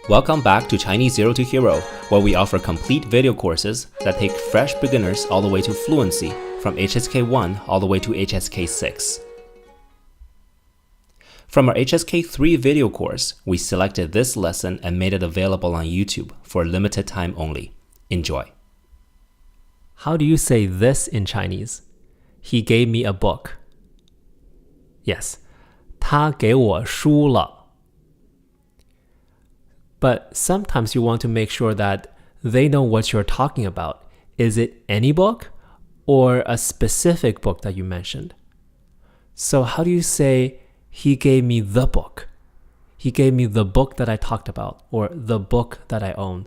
Welcome back to Chinese Zero to Hero, where we offer complete video courses that take fresh beginners all the way to fluency, from HSK 1 all the way to HSK 6. From our HSK 3 video course, we selected this lesson and made it available on YouTube for a limited time only. Enjoy. How do you say this in Chinese? He gave me a book. Yes, 他给我书了。But sometimes you want to make sure that they know what you're talking about. Is it any book or a specific book that you mentioned? So how do you say, he gave me the book? He gave me the book that I talked about, or the book that I own.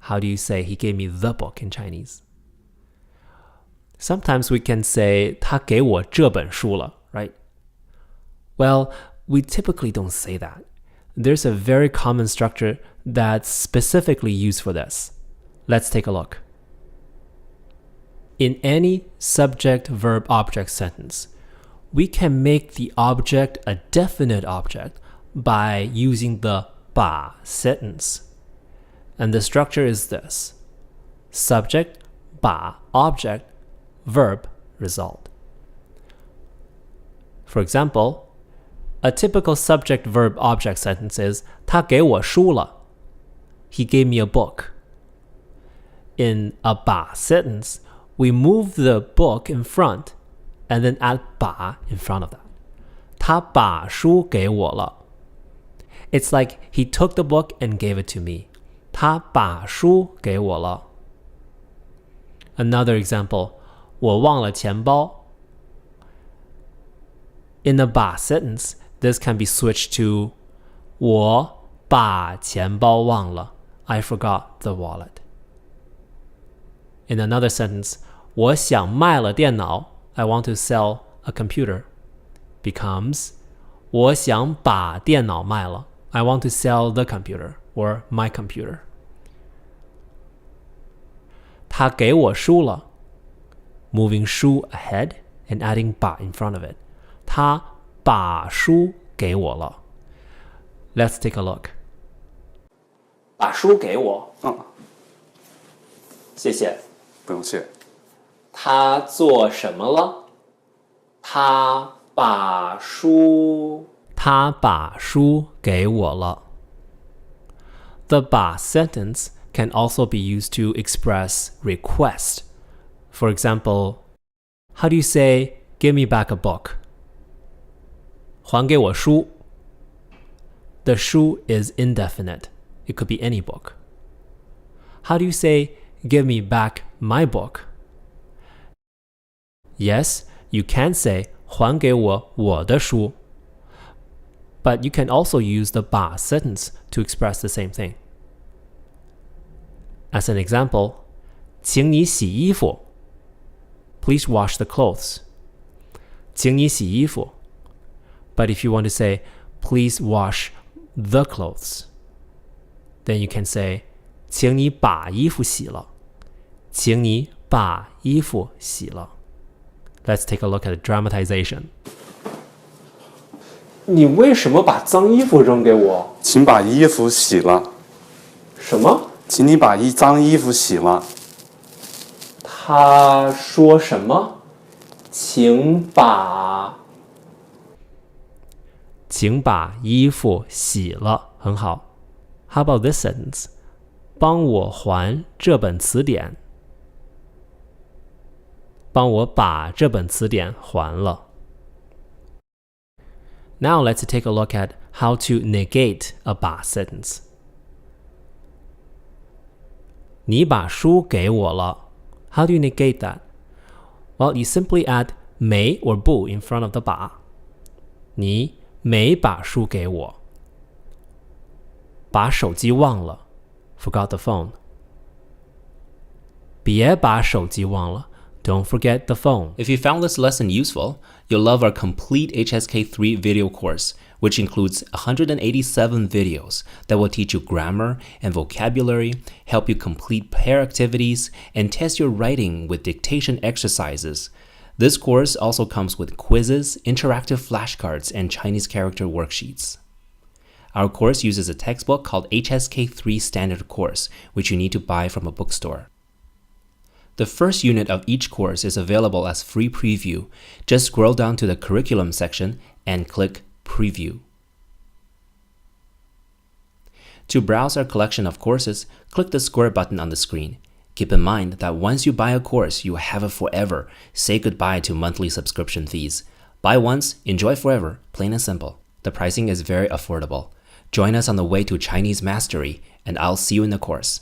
How do you say, he gave me the book in Chinese? Sometimes we can say, 他给我这本书了, right? Well, we typically don't say that. There's a very common structure that's specifically used for this. Let's take a look. In any subject-verb-object sentence, we can make the object a definite object by using the 把 sentence. And the structure is this: subject, 把, object, verb, result. For example, a typical subject-verb-object sentence is 他给我书了. He gave me a book. In a 把 sentence, we move the book in front and then add 把 in front of that. 他把书给我了. It's like he took the book and gave it to me. 他把书给我了. Another example, 我忘了钱包. In a 把 sentence, this can be switched to 我把钱包忘了. I forgot the wallet. In another sentence, 我想卖了电脑. I want to sell a computer. Becomes 我想把电脑卖了. I want to sell the computer or my computer. 他给我书了. Moving 书 ahead and adding 把 in front of it. 他把书给我了. Let's take a look. 把书给我。谢谢。不用谢。他做什么了？他把书给我了。The 把 sentence can also be used to express request. For example, how do you say, give me back a book? 还给我书. The 书 is indefinite. It could be any book. How do you say, give me back my book? Yes, you can say, 还给我我的书. But you can also use the 把 sentence to express the same thing. As an example, 请你洗衣服. Please wash the clothes. 请你洗衣服. But if you want to say, please wash the clothes, then you can say, 请你把衣服洗了. 请你把衣服洗了. Let's take a look at the dramatization. 你为什么把脏衣服扔给我？请把衣服洗了。什么？请你把脏衣服洗了。他说什么？请把衣服洗了。很好。How about this sentence? 帮我还这本词典。帮我把这本词典还了。Now let's take a look at how to negate a 把 sentence. 你把书给我了. How do you negate that? Well, you simply add 没 or 不 in front of the 把. 你没把书给我。把手机忘了. Forgot the phone. 别把手机忘了. Don't forget the phone. If you found this lesson useful, you'll love our complete HSK 3 video course, which includes 187 videos that will teach you grammar and vocabulary, help you complete pair activities, and test your writing with dictation exercises. This course also comes with quizzes, interactive flashcards, and Chinese character worksheets. Our course uses a textbook called HSK 3 Standard Course, which you need to buy from a bookstore. The first unit of each course is available as free preview. Just scroll down to the curriculum section and click Preview. To browse our collection of courses, click the square button on the screen. Keep in mind that once you buy a course, you have it forever. Say goodbye to monthly subscription fees. Buy once, enjoy forever, plain and simple. The pricing is very affordable. Join us on the way to Chinese mastery, and I'll see you in the course.